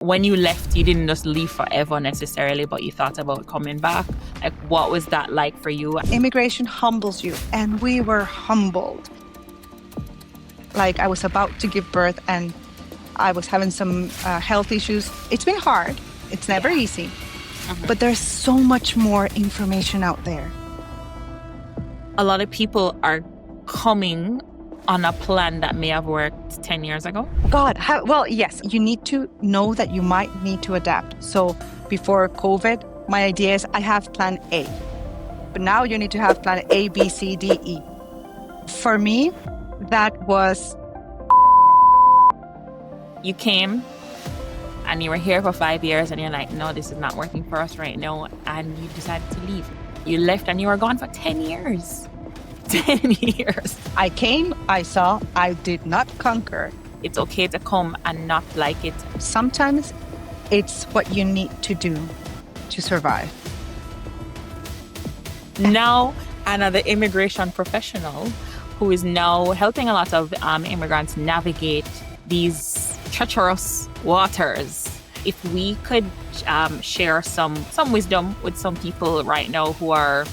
When you left, you didn't just leave forever necessarily, but you thought about coming back. Like, what was that like for you? Immigration humbles you, and we were humbled. Like, I was about to give birth and I was having some health issues. It's been hard. It's never easy. But there's so much more information out there. A lot of people are coming on a plan that may have worked 10 years ago. Well, yes, you need to know that you might need to adapt. So before COVID, my idea is I have plan A. But now you need to have plan A, B, C, D, E. For me, that was... You came and you were here for 5 years and you're like, no, this is not working for us right now. And you decided to leave. You left and you were gone for 10 years. 10 years. I came, I saw, I did not conquer. It's okay to come and not like it. Sometimes it's what you need to do to survive. Now, Ana, the immigration professional who is now helping a lot of immigrants navigate these treacherous waters. If we could share some wisdom with some people right now who are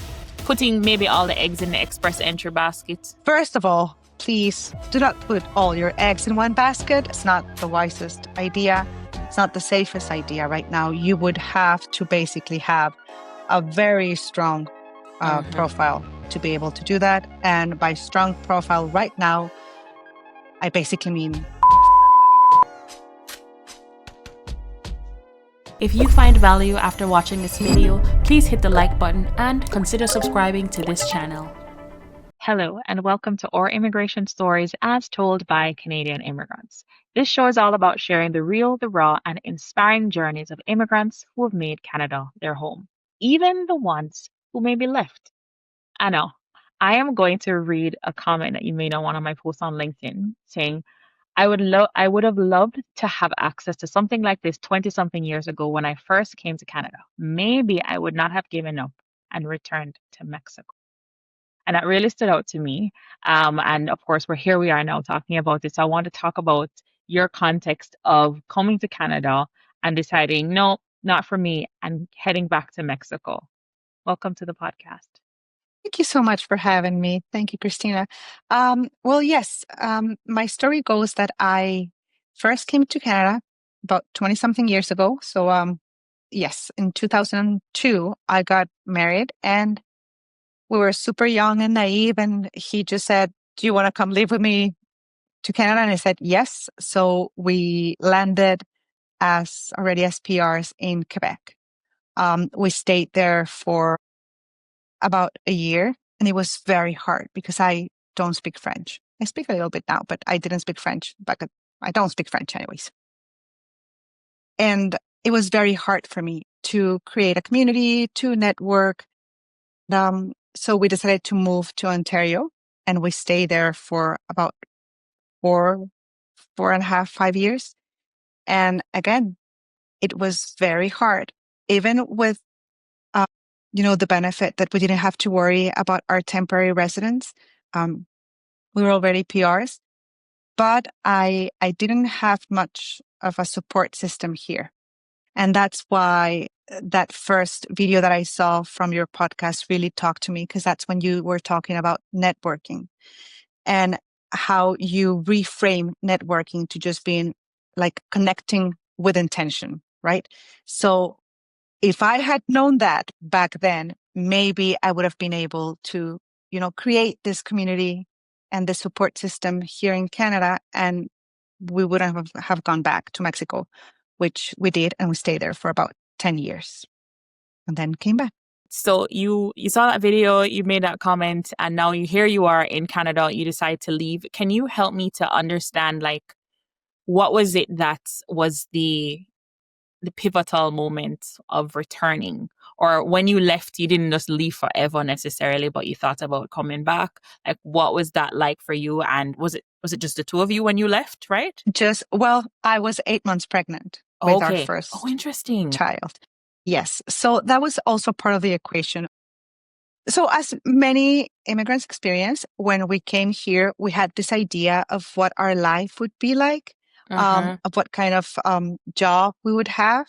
putting maybe all the eggs in the express entry basket. First of all, please do not put all your eggs in one basket. It's not the wisest idea. It's not the safest idea right now. You would have to basically have a very strong profile to be able to do that. And by strong profile right now, I basically mean... If you find value after watching this video, please hit the like button and consider subscribing to this channel. Hello, and welcome to Our Immigration Stories as told by Canadian immigrants. This show is all about sharing the real, the raw, and inspiring journeys of immigrants who have made Canada their home, even the ones who may be left. I know, I am going to read a comment that you made on one of my posts on LinkedIn saying, I would have loved to have access to something like this 20-something years ago when I first came to Canada. Maybe I would not have given up and returned to Mexico. And that really stood out to me. And of course, we are now talking about it. So I want to talk about your context of coming to Canada and deciding, no, not for me, and heading back to Mexico. Welcome to the podcast. Thank you so much for having me. Thank you, Christina. Well, yes, my story goes that I first came to Canada about 20-something years ago. So, yes, in 2002, I got married and we were super young and naive. And he just said, do you want to come live with me to Canada? And I said, yes. So we landed as PRs in Quebec. We stayed there for about a year, and it was very hard because I don't speak French. I speak a little bit now, but I didn't speak French back then. I don't speak French anyways. And it was very hard for me to create a community, to network. So we decided to move to Ontario, and we stayed there for about 4.5, 5 years. And again, it was very hard, even with the benefit that we didn't have to worry about our temporary residence. We were already PRs, but I didn't have much of a support system here. And that's why that first video that I saw from your podcast really talked to me, because that's when you were talking about networking and how you reframe networking to just being like connecting with intention, right? So if I had known that back then, maybe I would have been able to, create this community and the support system here in Canada, and we wouldn't have gone back to Mexico, which we did, and we stayed there for about 10 years and then came back. So you saw that video, you made that comment, and now here you are in Canada, you decide to leave. Can you help me to understand, like, what was it that was the pivotal moment of returning? Or when you left, you didn't just leave forever necessarily, but you thought about coming back. Like, what was that like for you? And was it just the two of you when you left, right? I was 8 months pregnant with our first interesting child. Yes. So that was also part of the equation. So as many immigrants experience, when we came here, we had this idea of what our life would be like. of what kind of job we would have.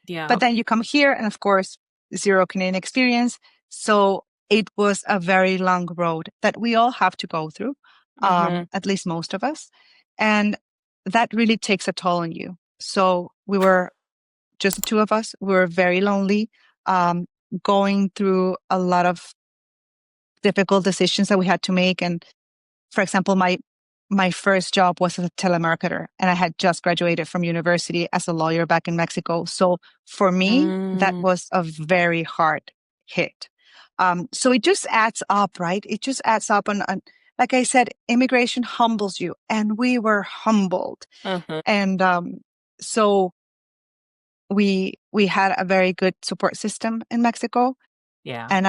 Yeah. But then you come here and of course, zero Canadian experience. So it was a very long road that we all have to go through, at least most of us. And that really takes a toll on you. So we were just the two of us. We were very lonely, going through a lot of difficult decisions that we had to make. And for example, my first job was as a telemarketer, and I had just graduated from university as a lawyer back in Mexico. So for me, that was a very hard hit. So it just adds up, right? It just adds up. And like I said, immigration humbles you, and we were humbled. And so we had a very good support system in Mexico. Yeah. And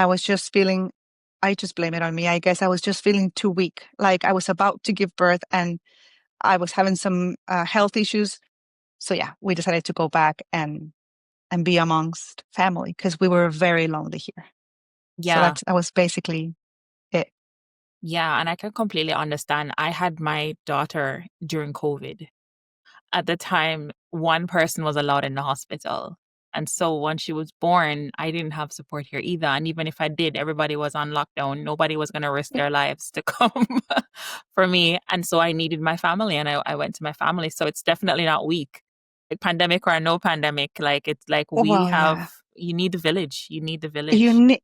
I just blame it on me. I guess I was just feeling too weak. Like I was about to give birth and I was having some health issues. So yeah, we decided to go back and be amongst family because we were very lonely here. Yeah. So that was basically it. Yeah. And I can completely understand. I had my daughter during COVID. At the time, one person was allowed in the hospital. And so when she was born, I didn't have support here either. And even if I did, everybody was on lockdown. Nobody was going to risk their lives to come for me. And so I needed my family, and I went to my family. So it's definitely not weak. Like pandemic or no pandemic, like it's like Well, yeah. you need the village. You need the village.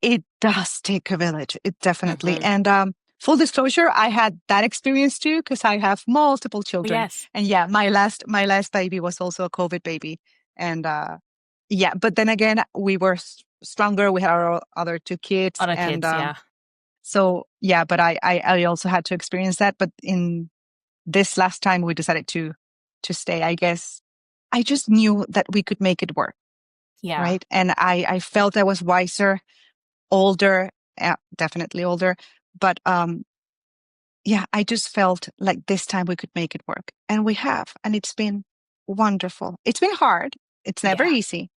It does take a village. It definitely. And full disclosure, I had that experience too because I have multiple children. Yes. And yeah, my last baby was also a COVID baby. And yeah, but then again, we were stronger. We had our other two kids. Other And kids, yeah. so yeah, but I also had to experience that. But in this last time, we decided to stay. I guess I just knew that we could make it work. Yeah. Right. And I felt I was wiser, older, definitely older. But yeah, I just felt like this time we could make it work. And we have. And it's been wonderful. It's been hard. It's never easy.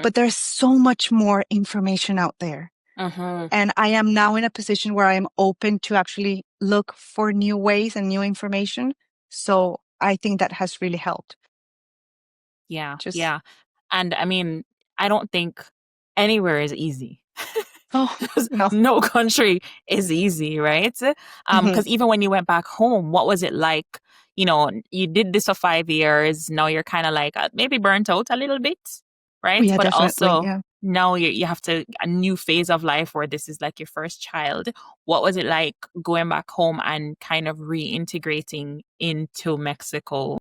But there's so much more information out there. And I am now in a position where I am open to actually look for new ways and new information. So I think that has really helped. Yeah. Yeah. And I mean, I don't think anywhere is easy. Oh, no. No country is easy, right? Because even when you went back home, what was it like? You know, you did this for 5 years. Now you're kind of like maybe burnt out a little bit, right? Yeah, but definitely. also Yeah. now you have a new phase of life where this is like your first child. What was it like going back home and kind of reintegrating into Mexico?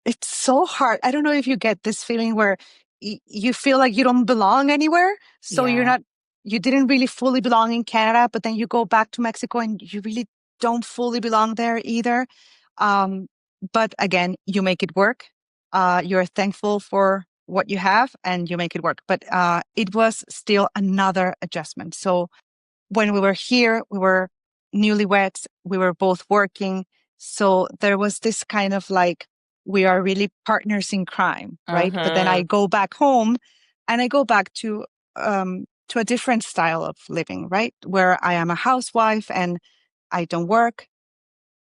It's so hard. I don't know if you get this feeling where you feel like you don't belong anywhere. So you didn't really fully belong in Canada, but then you go back to Mexico and you really don't fully belong there either. But again, you make it work. You're thankful for what you have and you make it work. But it was still another adjustment. So when we were here, we were newlyweds. We were both working. So there was this kind of like, we are really partners in crime, right? But then I go back home and I go back to a different style of living, right? Where I am a housewife and I don't work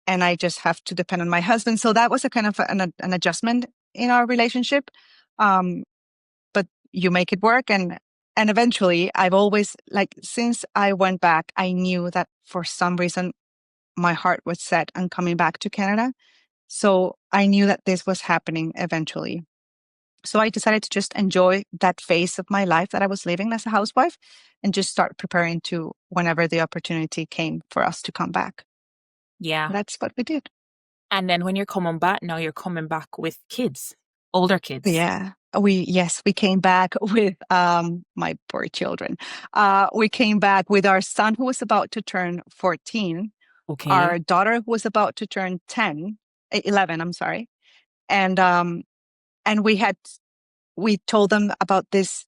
and I just have to depend on my husband. So that was a kind of an adjustment in our relationship. But you make it work. And eventually I've always since I went back, I knew that for some reason my heart was set on coming back to Canada. So I knew that this was happening eventually. So I decided to just enjoy that phase of my life that I was living as a housewife and just start preparing to whenever the opportunity came for us to come back. Yeah. That's what we did. And then when you're coming back, now you're coming back with kids, older kids. Yeah. We came back with my poor children. We came back with our son who was about to turn 14. Okay. Our daughter who was about to turn 11, I'm sorry. And we told them about this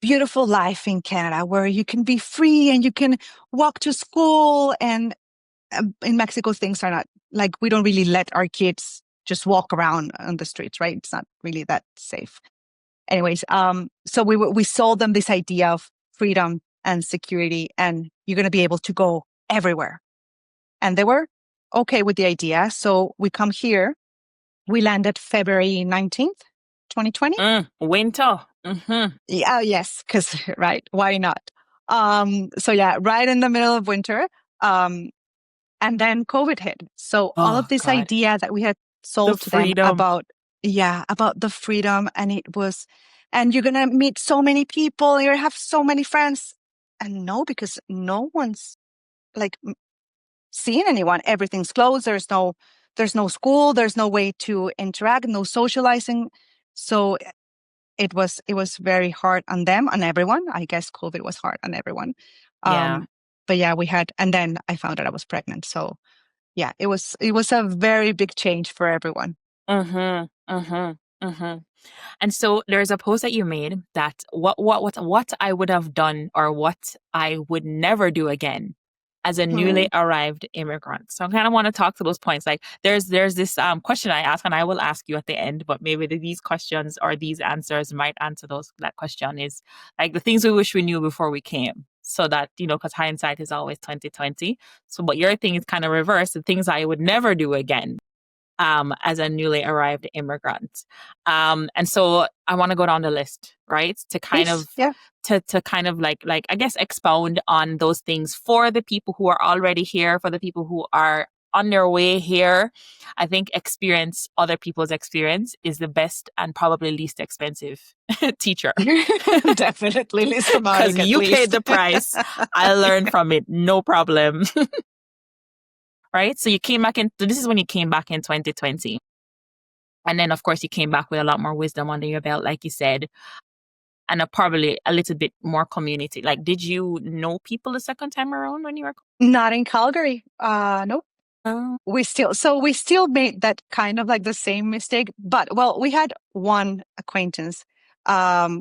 beautiful life in Canada where you can be free and you can walk to school. And in Mexico, things are not like, we don't really let our kids just walk around on the streets, right? It's not really that safe. Anyways, so we sold them this idea of freedom and security, and you're going to be able to go everywhere. And they were okay with the idea. So we come here, We landed February 19th, 2020. Winter. Mm-hmm. Yeah, yes, because right, why not? So yeah, right in the middle of winter. And then COVID hit. So all of Oh, this God. idea that we had The sold to them freedom. about, yeah, about the freedom, and it was, and you're gonna meet so many people, you're gonna have so many friends, and no, because no one's like seeing anyone. Everything's closed. There's no school. There's no way to interact. No socializing. So it was very hard on them, on everyone. I guess COVID was hard on everyone. Yeah. But yeah, and then I found out I was pregnant. So yeah, it was a very big change for everyone. Mm-hmm. Mm-hmm. Mm-hmm. And so there's a post that you made that what I would have done or what I would never do again as a Hmm. newly arrived immigrant. So I kind of want to talk to those points. Like there's this question I ask, and I will ask you at the end, but maybe these questions or these answers might answer that question is like the things we wish we knew before we came. So that, because hindsight is always 2020. So but your thing is kind of reverse, the things I would never do again as a newly arrived immigrant. And so I want to go down the list, right? To kind Please, of yeah. to kind of like I guess expound on those things for the people who are already here, for the people who are on their way here. I think experience other people's experience is the best and probably least expensive teacher. Definitely least Because traumatic, at you paid least. the price. I learned from it, no problem. Right? So you came back in, so this is when you came back in 2020. And then, of course, you came back with a lot more wisdom under your belt, like you said, and probably a little bit more community. Like, did you know people the second time around when you were? Not in Calgary. Nope. Oh, We still made that kind of like the same mistake, but well, we had one acquaintance. But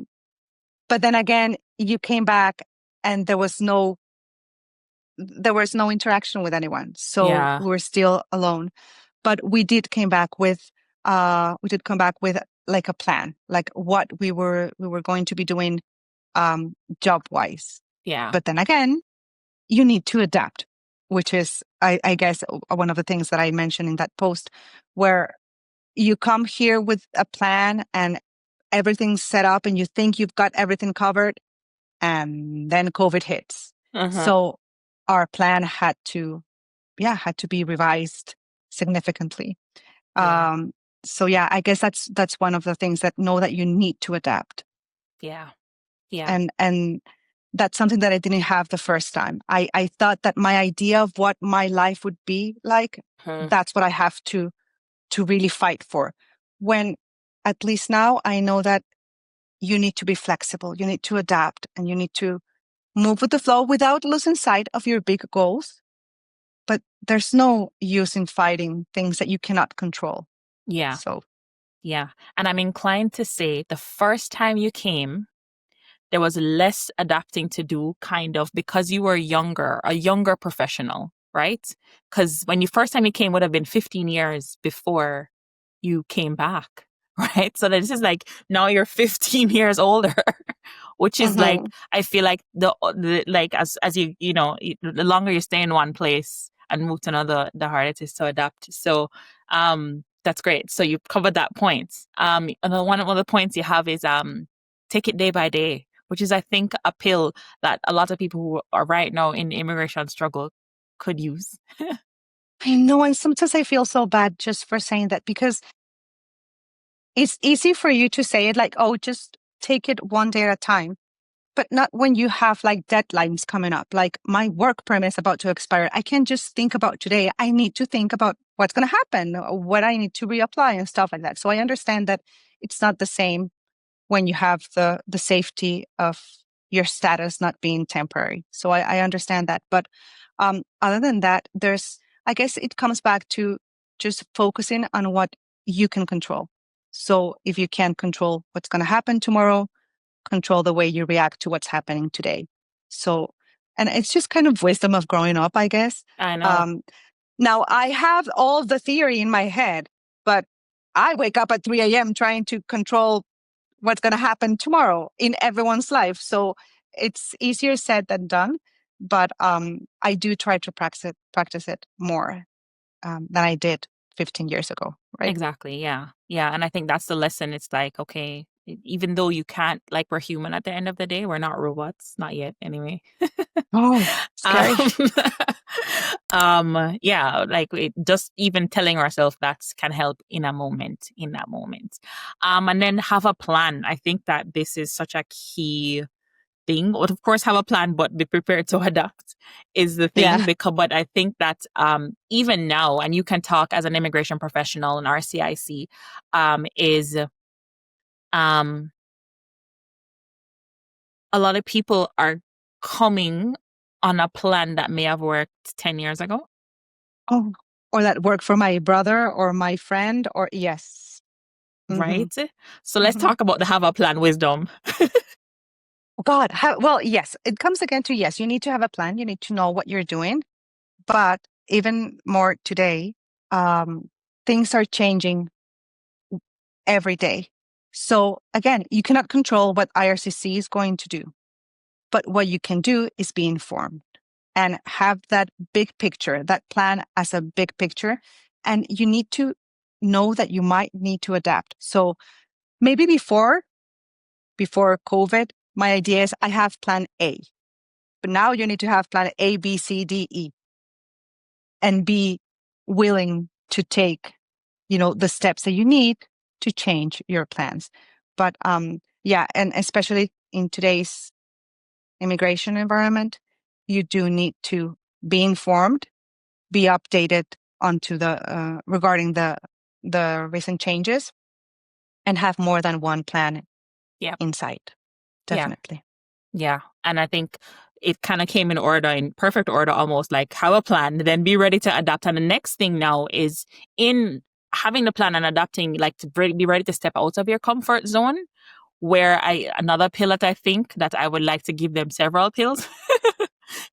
then again, you came back and there was no interaction with anyone. So yeah, we were still alone. But we did come back with like a plan, like what we were going to be doing job wise. yeah. But then again, you need to adapt, which is I guess one of the things that I mentioned in that post, where you come here with a plan and everything's set up and you think you've got everything covered, and then COVID hits. Uh-huh. So our plan had to be revised significantly. Yeah, Um, so yeah, I guess that's one of the things, that know that you need to adapt. yeah, yeah. And that's something that I didn't have the first time. I thought that my idea of what my life would be like, Hmm. that's what I have to really fight for. When at least now I know that you need to be flexible, you need to adapt, and you need to move with the flow without losing sight of your big goals. But there's no use in fighting things that you cannot control. Yeah, So, yeah. And I'm inclined to say the first time you came, there was less adapting to do, kind of, because you were younger, a younger professional, right? Because when you first time you came would have been 15 years before you came back, right? So this is like now you're 15 years older, which is like mhm. I feel like the like as the longer you stay in one place and move to another, the harder it is to adapt. So that's great. So you covered that point. And then one of the points you have is take it day by day, which is I think a pill that a lot of people who are right now in immigration struggle could use. I know, and sometimes I feel so bad just for saying that, because it's easy for you to say it like, oh, just take it one day at a time. But not when you have like deadlines coming up. Like my work permit is about to expire. I can't just think about today. I need to think about what's going to happen, what I need to reapply and stuff like that. So I understand that it's not the same when you have the safety of your status not being temporary. So I understand that. But other than that, I guess it comes back to just focusing on what you can control. So if you can't control what's going to happen tomorrow, control the way you react to what's happening today. So, and it's just kind of wisdom of growing up, I guess. I know. Um, Now I have all the theory in my head, but I wake up at 3 a.m. trying to control what's going to happen tomorrow in everyone's life. So it's easier said than done, but I do try to practice it more than I did 15 years ago, right? Exactly. Yeah. Yeah. And I think that's the lesson. It's like, okay, even though you can't, like, we're human at the end of the day, we're not robots, not yet, anyway. Oh, scary. um, yeah, like just even telling ourselves that can help in a moment, in that moment. And then have a plan. I think that this is such a key thing. Of course, have a plan, but be prepared to adapt is the thing. Yeah. Because, but I think that even now, and you can talk as an immigration professional in RCIC, is um, a lot of people are coming on a plan that may have worked 10 years ago. Oh, or that worked for my brother or my friend, or yes. Right? So let's talk about the have a plan wisdom. God, well, yes, it comes again to yes, you need to have a plan. You need to know what you're doing. But even more today, things are changing every day. So again, you cannot control what IRCC is going to do. But what you can do is be informed and have that big picture, that plan as a big picture. And you need to know that you might need to adapt. So maybe before COVID, my idea is I have plan A, but now you need to have plan A, B, C, D, E, and be willing to take, the steps that you need to change your plans. But yeah, and especially in today's immigration environment, you do need to be informed, be updated onto the regarding the recent changes, and have more than one plan in sight. Definitely. Yeah. And I think it kind of came in order, in perfect order, almost like have a plan, then be ready to adapt. And the next thing now is in having the plan and adapting, like to be ready to step out of your comfort zone. Where another pill that I think that I would like to give them several pills,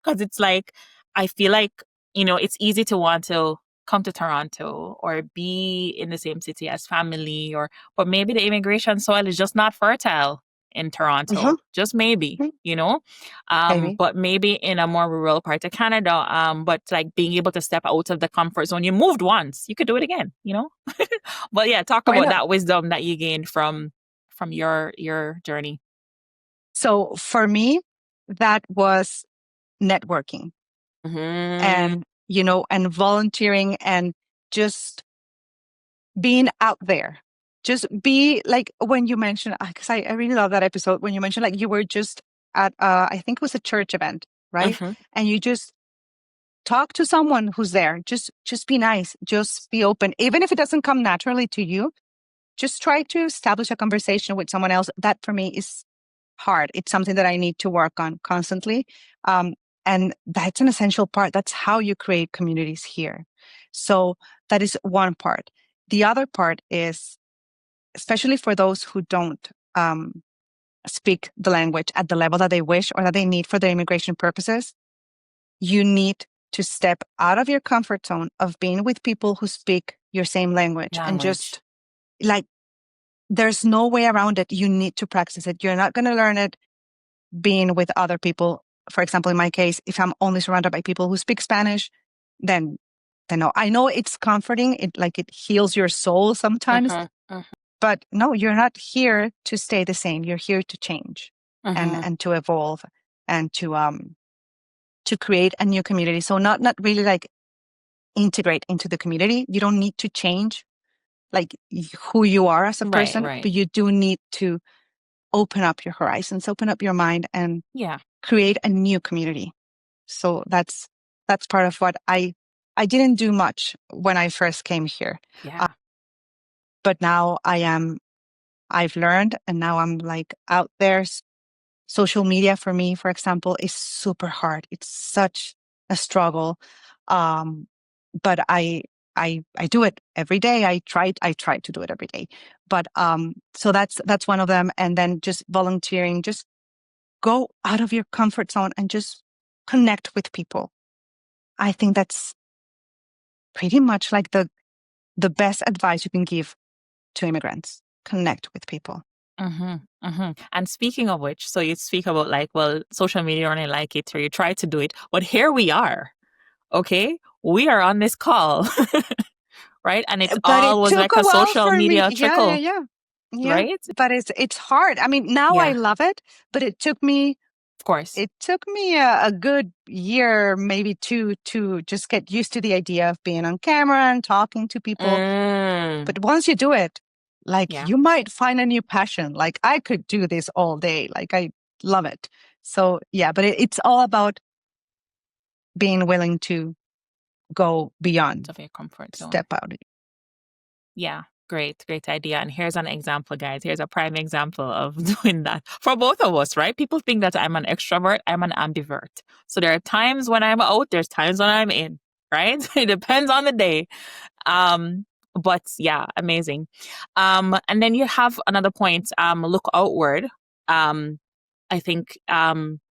because it's like, I feel like, it's easy to want to come to Toronto or be in the same city as family, but maybe the immigration soil is just not fertile in Toronto, just maybe, Maybe. but maybe in a more rural part of Canada, but like being able to step out of the comfort zone. You moved once, you could do it again, But yeah, talk Why about not? that wisdom that you gained from your journey. So for me, that was networking and, and volunteering and just being out there. Just be like when you mentioned, because I really love that episode when you mentioned like you were just at, I think it was a church event, right? And you just talk to someone who's there. Just be nice. Just be open. Even if it doesn't come naturally to you, just try to establish a conversation with someone else. That for me is hard. It's something that I need to work on constantly. And that's an essential part. That's how you create communities here. So that is one part. The other part is, especially for those who don't speak the language at the level that they wish or that they need for their immigration purposes, you need to step out of your comfort zone of being with people who speak your same language. And just like, there's no way around it. You need to practice it. You're not going to learn it being with other people. For example, in my case, if I'm only surrounded by people who speak Spanish, then no. I know it's comforting. It heals your soul sometimes. But no, you're not here to stay the same. You're here to change and to evolve and to create a new community. So not really like integrate into the community. You don't need to change like who you are as a person, but you do need to open up your horizons, open up your mind, and create a new community. So that's part of what I didn't do much when I first came here. But now I've learned, and now I'm like out there. Social media for me, for example, is super hard. It's such a struggle. But I do it every day. I try to do it every day. But so that's one of them. And then just volunteering, just go out of your comfort zone and just connect with people. I think that's pretty much like the best advice you can give to immigrants. Connect with people. And speaking of which, so you speak about like, well, social media only like it, or you try to do it, but here we are. Okay, we are on this call. right? And it's But it all was took like a a while social for me. media Yeah, yeah, trickle, yeah. Yeah. right? But it's hard. I mean, now I Yeah, love it, but of course. it took me a good year, maybe two, to just get used to the idea of being on camera and talking to people. Mm, But once you do it, like yeah, you might find a new passion. Like I could do this all day. Like I love it. So yeah, but it's all about being willing to go beyond, of your comfort zone. step out. Yeah, great idea. And here's an example, guys. Here's a prime example of doing that for both of us, right? People think that I'm an extrovert, I'm an ambivert. So there are times when I'm out, there's times when I'm in, right? It depends on the day. Um, but yeah, amazing. And then you have another point, look outward. Um, I think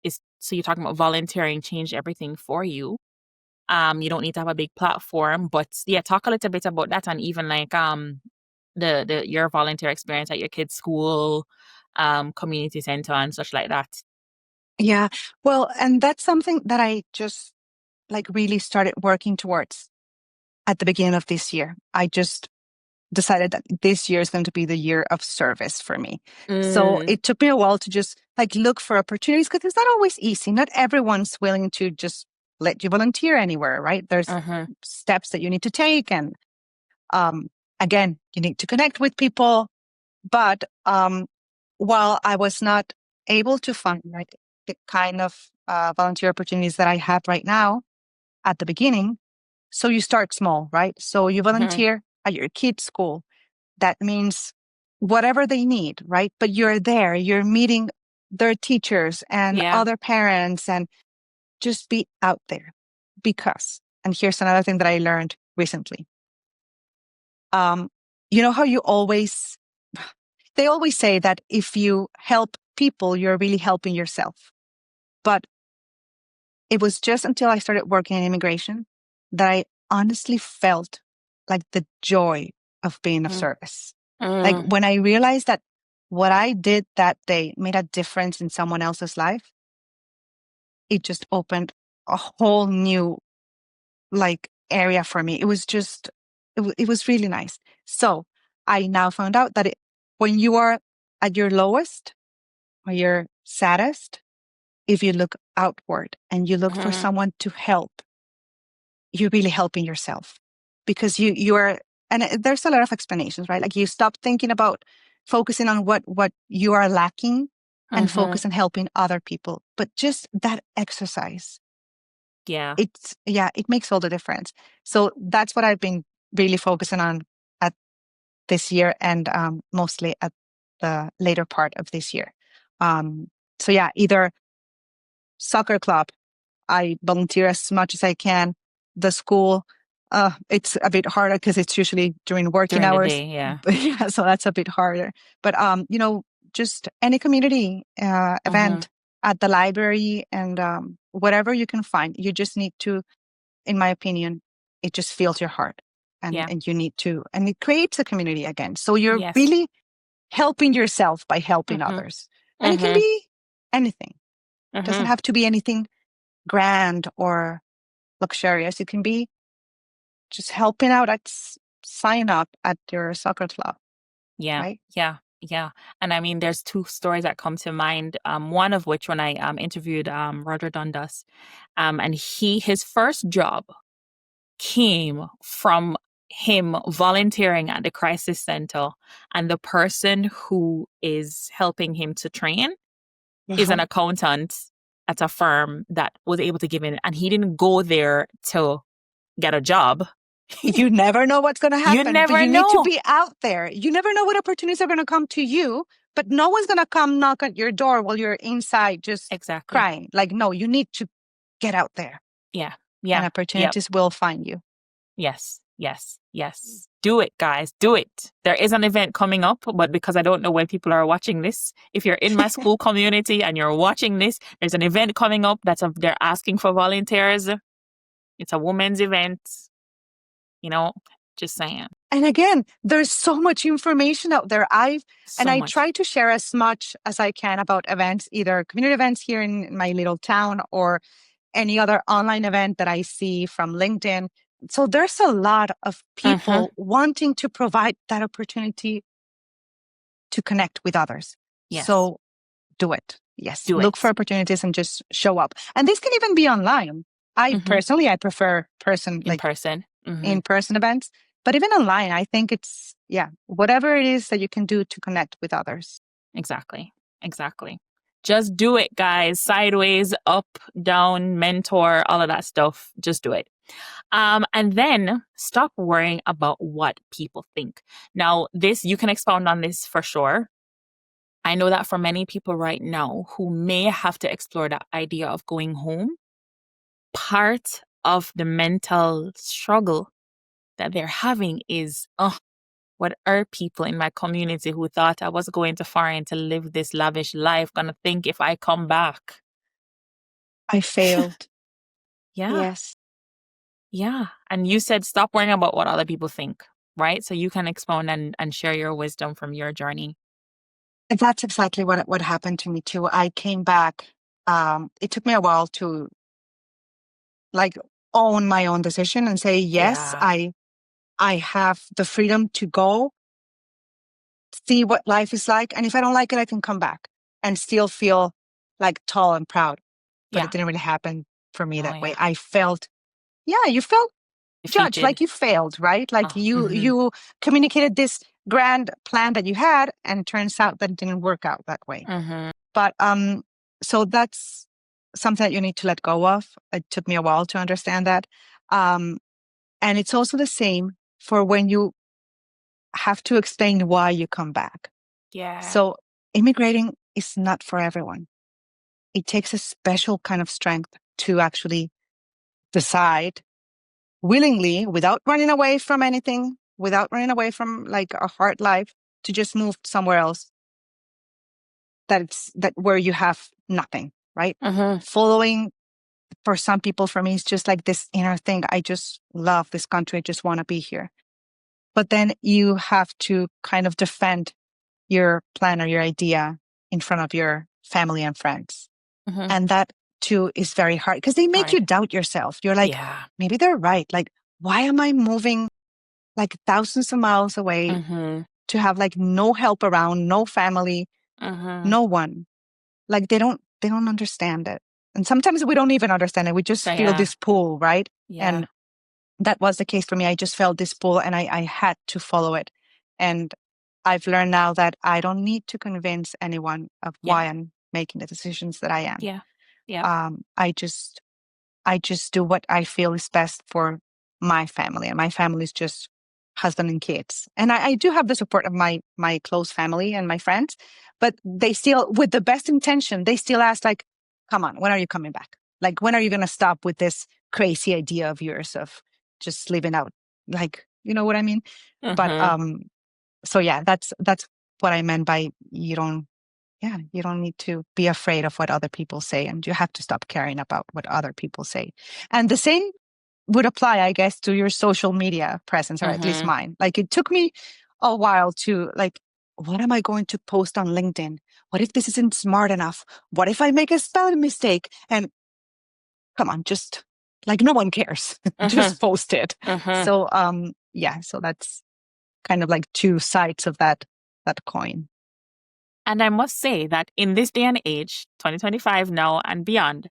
is so you're talking about volunteering changed everything for you. You don't need to have a big platform, but yeah, talk a little bit about that and even like the your volunteer experience at your kids' school, community center and such like that. Yeah. Well, and that's something that I just like really started working towards at the beginning of this year. I just decided that this year is going to be the year of service for me. So Mm, it took me a while to just like look for opportunities because it's not always easy. Not everyone's willing to just let you volunteer anywhere, right? There's uh-huh, steps that you need to take. And um, again, you need to connect with people. But while I was not able to find like the kind of volunteer opportunities that I have right now at the beginning, so you start small, right? So you uh-huh. volunteer at your kids' school. That means whatever they need, right? But you're there, you're meeting their teachers and Yeah. other parents and just be out there. Because, and here's another thing that I learned recently. Um, you know how they always say that if you help people, you're really helping yourself. But it was just until I started working in immigration that I honestly felt like the joy of being of Mm, service. Like mm, when I realized that what I did that day made a difference in someone else's life, it just opened a whole new like area for me. It was just, it was really nice. So I now found out that when you are at your lowest or your saddest, if you look outward and you look for mhm. someone to help, you're really helping yourself because you are, and there's a lot of explanations, right? Like you stop thinking about focusing on what you are lacking and Mhm. focus on helping other people. But just that exercise, Yeah. yeah, it makes all the difference. So that's what I've been really focusing on at this year and mostly at the later part of this year. Um, so yeah, either soccer club, I volunteer as much as I can. The school, it's a bit harder because it's usually during working During the hours. day, yeah. But yeah, so that's a bit harder. But just any community Mhm. event at the library and whatever you can find, you just need to, in my opinion, it just fills your heart, Yeah. and you need to, and it creates a community again. So you're Yes. really helping yourself by helping Mhm. others, and it can Mhm. be anything. It doesn't Mhm. have to be anything grand or luxurious. It can be just helping out at sign up at your soccer club, Yeah. right? Yeah. Yeah. And I mean, there's two stories that come to mind. One of which when I interviewed Roger Dundas, and his first job came from him volunteering at the crisis center, and the person who is helping him to train is Uh-huh. an accountant at a firm that was able to give him, and he didn't go there to get a job. You never know what's going to You happen, but never you need to know. be out there. You never know what opportunities are going to come to you, but no one's going to come knock at your door while you're inside just Exactly. crying. Like, no, you need to get out there Yeah. and Yeah. Yep. opportunities will find you. Yes. Yes. Yes. Do it, guys. Do it. There is an event coming up, but because I don't know when people are watching this, if you're in my school community and you're watching this, there's an event coming up they're asking for volunteers. It's a women's event, you know, just saying. And again, there's so much information out there. And So I much. try to share as much as I can about events, either community events here in my little town or any other online event that I see from LinkedIn. So there's a lot of people wanting to provide that opportunity to connect with others. Yes. So do it. Yes. Do Look it. for opportunities and just show up. And this can even be online. I personally, I prefer in person. in-person events, but even online, I think it's, whatever it is that you can do to connect with others. Exactly. Just do it, guys. Sideways, up, down, mentor, all of that stuff. Just do it. And then stop worrying about what people think. Now, this, you can expound on this for sure. I know that for many people right now who may have to explore the idea of going home, part of the mental struggle that they're having is, what are people in my community who thought I was going to foreign to live this lavish life gonna think if I come back? I failed. Yeah. Yes. Yeah. And you said stop worrying about what other people think, right? So you can expound and share your wisdom from your journey. That's exactly what happened to me too. I came back. It took me a while to like own my own decision and say, yes, Yeah. I have the freedom to go see what life is like. And if I don't like it, I can come back and still feel like tall and proud. But Yeah. it didn't really happen for me Oh, that way. yeah. I felt, you felt judged, Defeated. like you failed, right? Like you communicated this grand plan that you had, and it turns out that it didn't work out that way. But so that's something that you need to let go of. It took me a while to understand that. And it's also the same for when you have to explain why you come back. Yeah. So immigrating is not for everyone. It takes a special kind of strength to actually decide willingly, without running away from anything, without running away from like a hard life, to just move somewhere else that where you have nothing, right? Following, for some people, for me, it's just like this inner thing. I just love this country. I just want to be here. But then you have to kind of defend your plan or your idea in front of your family and friends. And that too is very hard because they make you doubt yourself. You're like, maybe they're right. Like, why am I moving like thousands of miles away to have like no help around, no family, no one? Like they don't understand it. And sometimes we don't even understand it. We just feel this pull, right? Yeah. And that was the case for me. I just felt this pull and I had to follow it. And I've learned now that I don't need to convince anyone of why I'm making the decisions that I am. Yeah. I just do what I feel is best for my family, and my family is just husband and kids. And I do have the support of my close family and my friends, but they still, with the best intention, they still ask like, come on, when are you coming back? Like, when are you going to stop with this crazy idea of yours of just living out? Like, you know what I mean? But, so yeah, that's what I meant by you don't need to be afraid of what other people say, and you have to stop caring about what other people say. And the same would apply, I guess, to your social media presence, or at least mine. Like, it took me a while to like, what am I going to post on LinkedIn? What if this isn't smart enough? What if I make a spelling mistake? And come on, just like, no one cares. Just post it. So, so that's kind of like two sides of that coin. And I must say that in this day and age, 2025 now and beyond,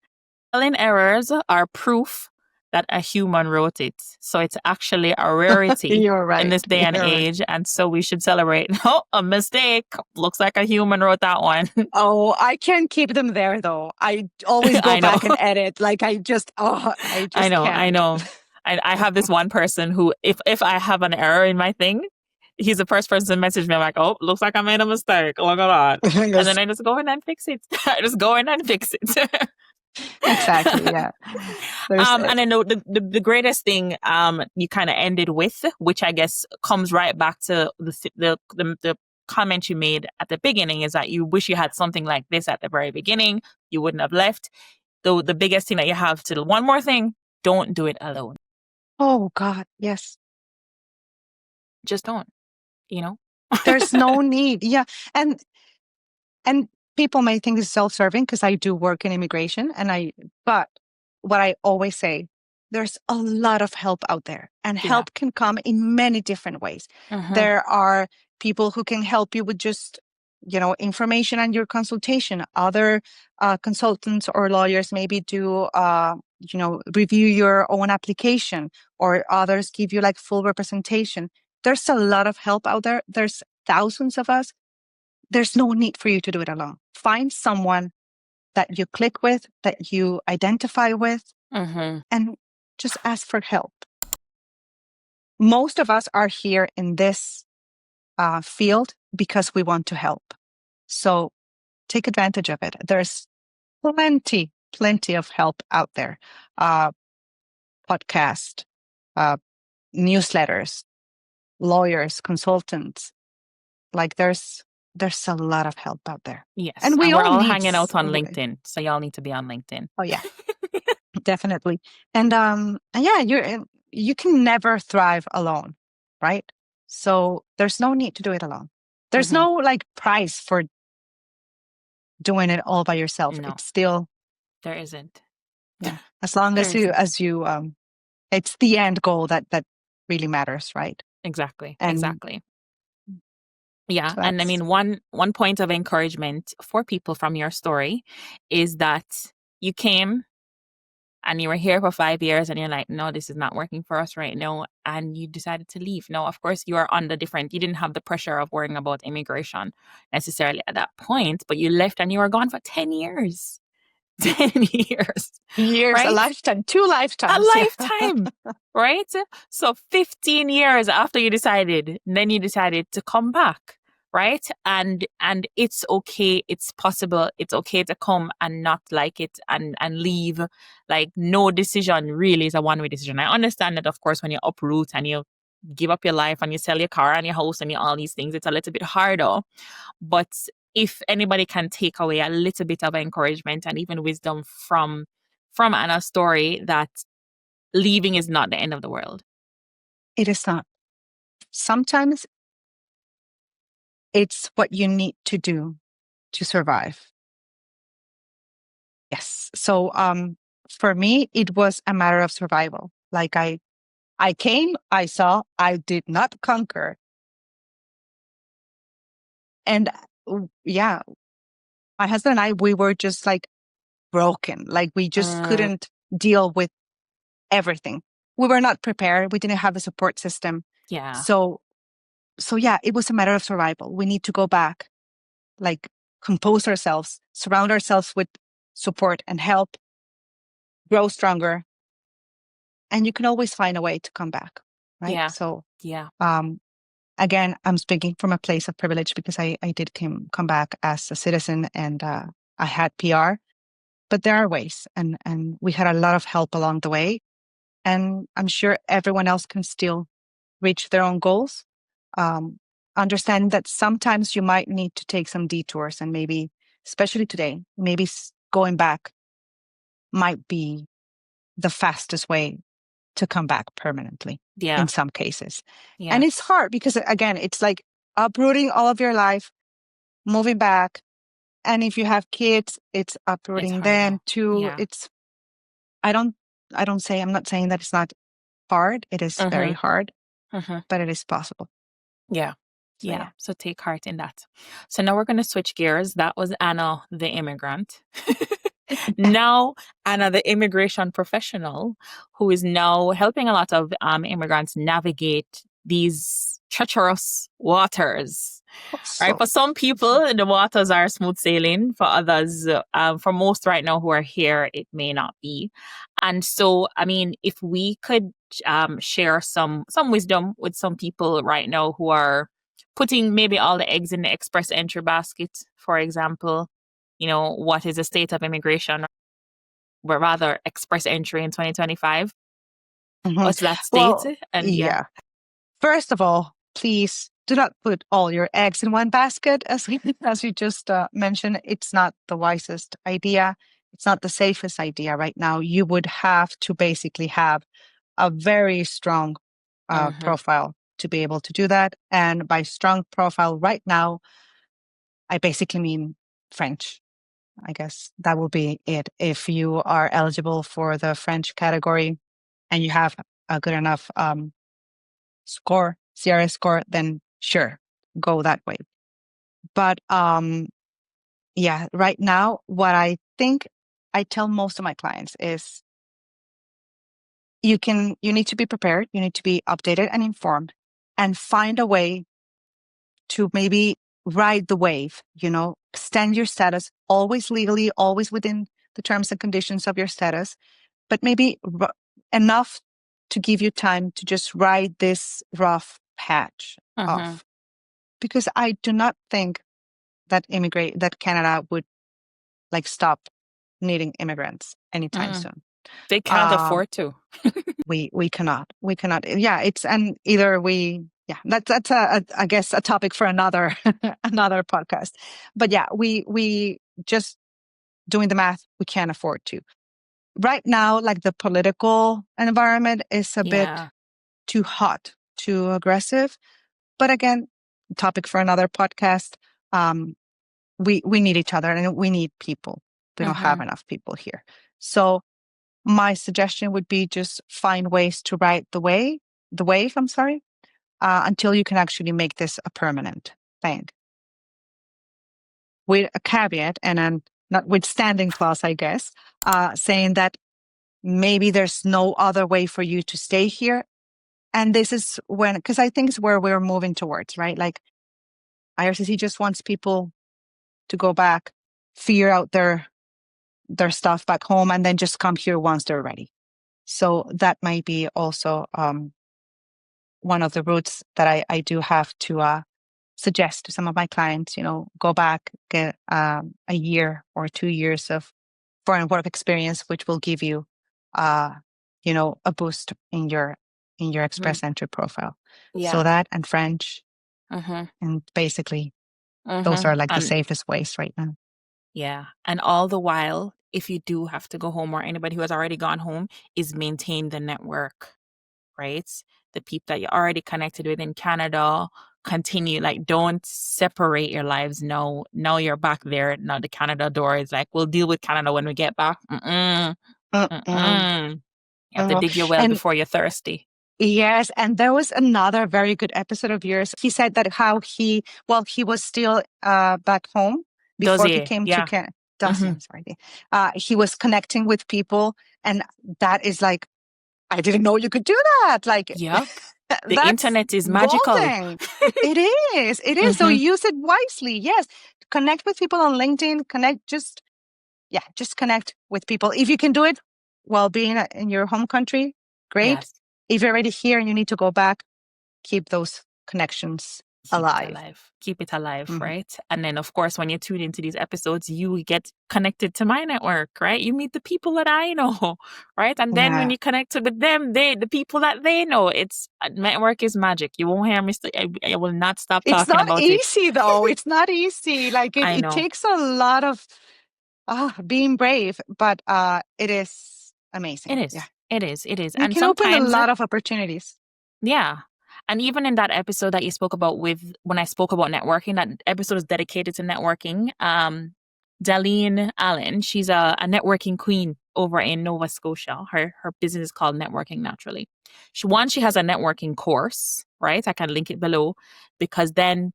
spelling errors are proof that a human wrote it. So it's actually a rarity You're right. in this day and age. Right. And so we should celebrate. Oh, a mistake. Looks like a human wrote that one. Oh, I can't keep them there though. I always go back and edit. Like I just can't. I know. I have this one person who, if I have an error in my thing, he's the first person to message me. I'm like, oh, looks like I made a mistake. Oh my God. And then I just go in and fix it. Exactly. Yeah. And I know the greatest thing you kind of ended with, which I guess comes right back to the comment you made at the beginning, is that you wish you had something like this at the very beginning. You wouldn't have left. Though the biggest thing that you have to, one more thing, don't do it alone. Oh God, yes. Just don't. There's no need. Yeah. And people may think this is self-serving because I do work in immigration, but what I always say, there's a lot of help out there, and Yeah. help can come in many different ways. Mhm. There are people who can help you with just, information and your consultation. Other consultants or lawyers maybe do, review your own application, or others give you like full representation. There's a lot of help out there. There's thousands of us. There's no need for you to do it alone. Find someone that you click with, that you identify with, Mhm. and just ask for help. Most of us are here in this field because we want to help. So take advantage of it. There's plenty of help out there. Podcast, uh, newsletters, lawyers, consultants. Like there's a lot of help out there. Yes. And we And we're all all need hanging out on LinkedIn. So y'all need to be on LinkedIn. Oh yeah. Definitely. And yeah, you can never thrive alone, right? So there's no need to do it alone. There's Mhm. no like price for doing it all by yourself. No. It's still, There isn't. yeah, as long There as isn't. it's the end goal that really matters, right? Exactly. And Exactly. Yeah. so And I that's mean, one point of encouragement for people from your story is that you came and you were here for 5 years and you're like, no, this is not working for us right now. And you decided to leave. No, of course, you are you didn't have the pressure of worrying about immigration necessarily at that point, but you left and you were gone for 10 years. 10 years, years, a right? lifetime, 2 A lifetimes. Yeah. lifetime, right? So 15 years after you decided, then you decided to come back, right? And it's okay, it's possible, it's okay to come and not like it and leave. Like no decision really is a one-way decision. I understand that, of course, when you uproot and you give up your life and you sell your car and your house and all these things, it's a little bit harder. But if anybody can take away a little bit of encouragement and even wisdom from Anna's story, that leaving is not the end of the world. It is not. Sometimes it's what you need to do to survive. Yes. So for me, it was a matter of survival. Like I came, I saw, I did not conquer. And yeah, my husband and I, we were just like broken. Like we just couldn't deal with everything. We were not prepared. We didn't have a support system. Yeah. So yeah, it was a matter of survival. We need to go back, like compose ourselves, surround ourselves with support and help, grow stronger. And you can always find a way to come back. Right. Yeah. So, Yeah. Again, I'm speaking from a place of privilege because I did come back as a citizen, and I had PR, but there are ways, and we had a lot of help along the way. And I'm sure everyone else can still reach their own goals. Understand that sometimes you might need to take some detours, and maybe, especially today, maybe going back might be the fastest way to come back permanently Yeah. in some cases. Yeah. And it's hard because, again, it's like uprooting all of your life, moving back. And if you have kids, it's uprooting them too. Yeah. It's, I'm not saying that it's not hard. It is very hard, but it is possible. Yeah. So, yeah. So take heart in that. So now we're going to switch gears. That was Anna, the immigrant. Now, Anna, the immigration professional, who is now helping a lot of immigrants navigate these treacherous waters. Right. For some people, the waters are smooth sailing. For others, for most right now who are here, it may not be. And so, I mean, if we could share some wisdom with some people right now who are putting maybe all the eggs in the express entry basket, for example, what is the state of immigration, or rather express entry in 2025? What's that state? Well, And yeah. First of all, please do not put all your eggs in one basket. As you just mentioned, it's not the wisest idea. It's not the safest idea right now. You would have to basically have a very strong profile to be able to do that. And by strong profile right now, I basically mean French. I guess that will be it. If you are eligible for the French category and you have a good enough score, CRS score, then sure, go that way. But yeah, right now, what I think I tell most of my clients is you need to be prepared, you need to be updated and informed, and find a way to maybe ride the wave, extend your status, always legally, always within the terms and conditions of your status, but maybe enough to give you time to just ride this rough patch off. Because I do not think that Canada would stop needing immigrants anytime soon. They can't afford to. We cannot. Yeah, that's I guess a topic for another another podcast. But yeah, we just doing the math, we can't afford to. Right now, the political environment is a bit too hot, too aggressive. But again, topic for another podcast. We need each other and we need people. We don't have enough people here. So my suggestion would be just find ways to ride the wave, until you can actually make this a permanent thing. With a caveat and an notwithstanding clause, I guess, saying that maybe there's no other way for you to stay here. And this is because I think it's where we're moving towards, right? IRCC just wants people to go back, figure out their stuff back home, and then just come here once they're ready. So that might be also one of the routes that I do have to suggest to some of my clients. Go back, get a year or 2 years of foreign work experience, which will give you, a boost in your Express entry profile. Yeah. So that and French, and basically those are the safest ways right now. Yeah. And all the while, if you do have to go home, or anybody who has already gone home, is maintain the network, right? The people that you're already connected with in Canada, continue, don't separate your lives. No, now you're back there. Now the Canada door is we'll deal with Canada when we get back. You have to dig your well before you're thirsty. Yes, and there was another very good episode of yours. He said that how he was still back home before he came to Canada. I'm sorry. He was connecting with people, and that is I didn't know you could do that. Yep. The internet is magical. It is. So use it wisely. Yes. Connect with people on LinkedIn. Just connect with people. If you can do it while being in your home country, great. Yes. If you're already here and you need to go back, keep those connections alive. Keep it alive, right? And then, of course, when you tune into these episodes, you get connected to my network, right? You meet the people that I know, right? And then when you connect with them, the people that they know, network is magic. You won't hear me. I will not stop talking about it. It's not easy, though. It's not easy. It takes a lot of being brave, but it is amazing. It is. Yeah. It is. You can open a lot of opportunities. Yeah. And even in that episode that you spoke about when I spoke about networking, that episode is dedicated to networking. Darlene Allen, she's a networking queen over in Nova Scotia. Her business is called Networking Naturally. She has a networking course, right? I can link it below, because then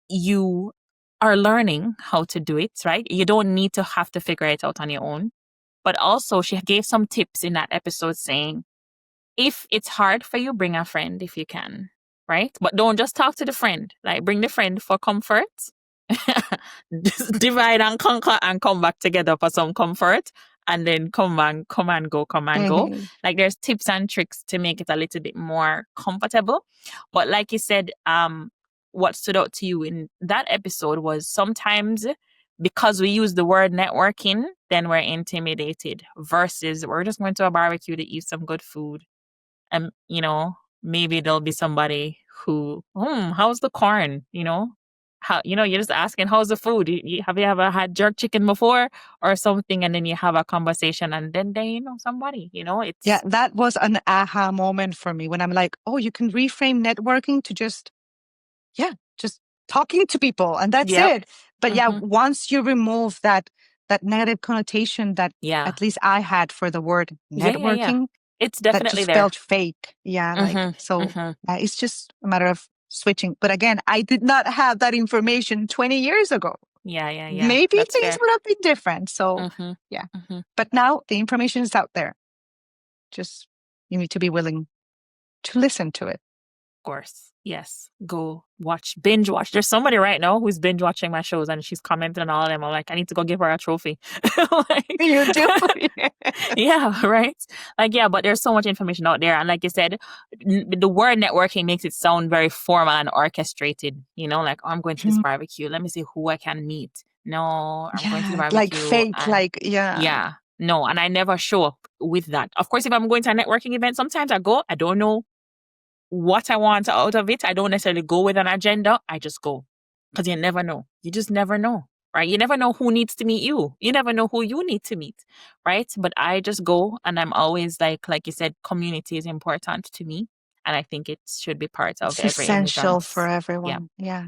you are learning how to do it, right? You don't need to have to figure it out on your own. But also she gave some tips in that episode saying, if it's hard for you, bring a friend if you can, right? But don't just talk to the friend. Bring the friend for comfort. Just divide and conquer and come back together for some comfort. And then come and go. There's tips and tricks to make it a little bit more comfortable. But like you said, what stood out to you in that episode was sometimes because we use the word networking, then we're intimidated, versus we're just going to a barbecue to eat some good food. And, maybe there'll be somebody who, how's the corn? You're just asking, how's the food? Have you ever had jerk chicken before or something? And then you have a conversation, and then somebody, Yeah, that was an aha moment for me when I'm like, oh, you can reframe networking to just talking to people, and that's it. But once you remove that negative connotation that at least I had for the word networking, It's that definitely just there. felt fake. Yeah, like Mm-hmm. so. Mm-hmm. It's just a matter of switching. But again, I did not have that information 20 years ago. Yeah. Maybe That's things fair. would have been different. So Mm-hmm. yeah, Mm-hmm. Of but now the information is out there. Just you need to be willing to listen to it. course. Yes. Go watch, binge watch. There's somebody right now who's binge watching my shows and she's commenting on all of them. I'm like, I need to go give her a trophy. Like, You do. yeah, right. Like, yeah, but there's so much information out there. And like you said, the word networking makes it sound very formal and orchestrated. You know, like, oh, I'm going to this barbecue. Let me see who I can meet. No, I'm going to the Yeah, like barbecue. fake, And like yeah. yeah, no. And I never show up with that. Of course, if I'm going to a networking event, sometimes I go, I don't know what I want out of it. I don't necessarily go with an agenda. I just go because you never know. You just never know, right? You never know who needs to meet you. You never know who you need to meet, right? But I just go, and I'm always like you said, community is important to me, and I think it should be part of It's every essential for immigrant's. Yeah. everyone. Yeah,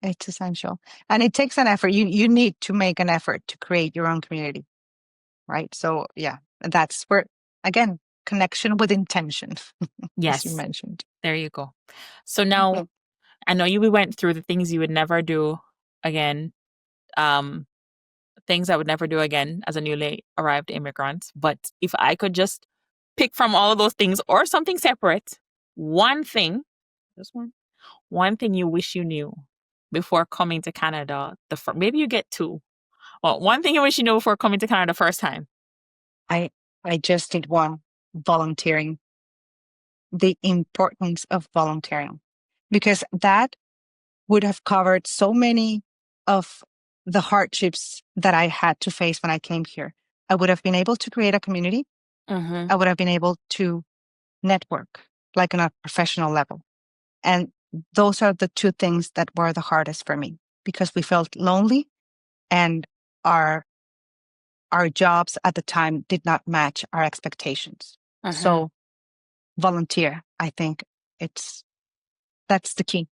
it's essential. And it takes an effort. You need to make an effort to create your own community, right? So yeah, that's where again, connection with intention, as you Yes. mentioned. There you go. So now I know we went through the things you would never do again. Um, things I would never do again as a newly arrived immigrant. But if I could just pick from all of those things or something separate, one thing, just one thing you wish you knew before coming to Canada, maybe you get two. Well, one thing you wish you knew before coming to Canada the first time. I I just did one, volunteering, the importance of volunteering, because that would have covered so many of the hardships that I had to face when I came here. I would have been able to create a community. Mm-hmm. I would have been able to network like on a professional level. And those are the two things that were the hardest for me because we felt lonely and our our jobs at the time did not match our expectations. Mm-hmm. So volunteer, I think that's the key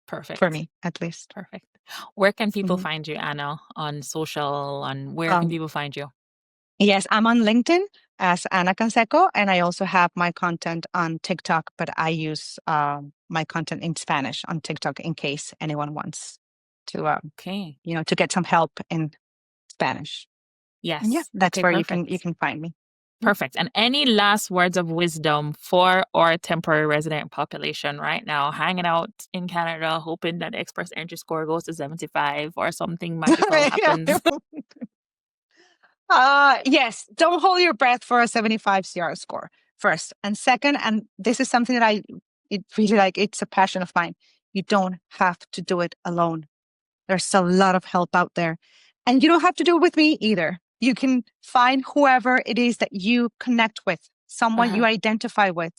for Perfect. me, at least. Perfect. Where can people Mhm. find you, Anna, on social? And where can Um, people find you? yes, I'm on LinkedIn as Ana Canseco, and I also have my content on TikTok, but I use my content in Spanish on TikTok in case anyone wants to, Okay. to get some help in Spanish. And yeah, Yes. that's Okay, where you perfect. can find me. Perfect. And any last words of wisdom for our temporary resident population right now, hanging out in Canada, hoping that Express entry score goes to 75 or something magical happens? Yes, don't hold your breath for a 75 CR score first. And second, and this is something that it really like, it's a passion of mine. You don't have to do it alone. There's a lot of help out there. And you don't have to do it with me either. You can find whoever it is that you connect with, someone you Mhm. identify with.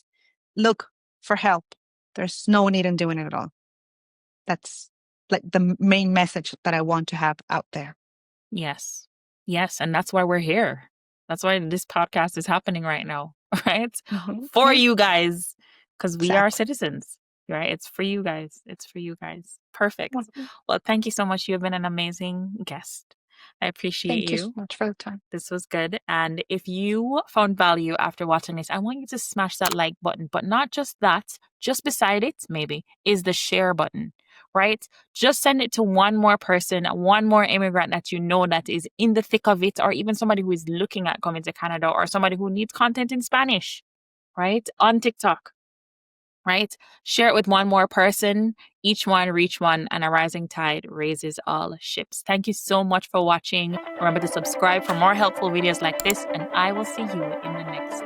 Look for help. There's no need in doing it at all. That's like the main message that I want to have out there. Yes. Yes. And that's why we're here. That's why this podcast is happening right now, right? For Yeah, you guys, because we are exactly. citizens, right? It's for you guys. It's for you guys. Perfect. Mhm. Well, thank you so much. You have been an amazing guest. I appreciate Thank you so you. much for the time. This was good. And if you found value after watching this, I want you to smash that like button. But not just that, just beside it, maybe, is the share button, right? Just send it to one more person, one more immigrant that you know that is in the thick of it, or even somebody who is looking at coming to Canada, or somebody who needs content in Spanish, right? On TikTok, right? Share it with one more person. Each one reach one, and a rising tide raises all ships. Thank you so much for watching. Remember to subscribe for more helpful videos like this, and I will see you in the next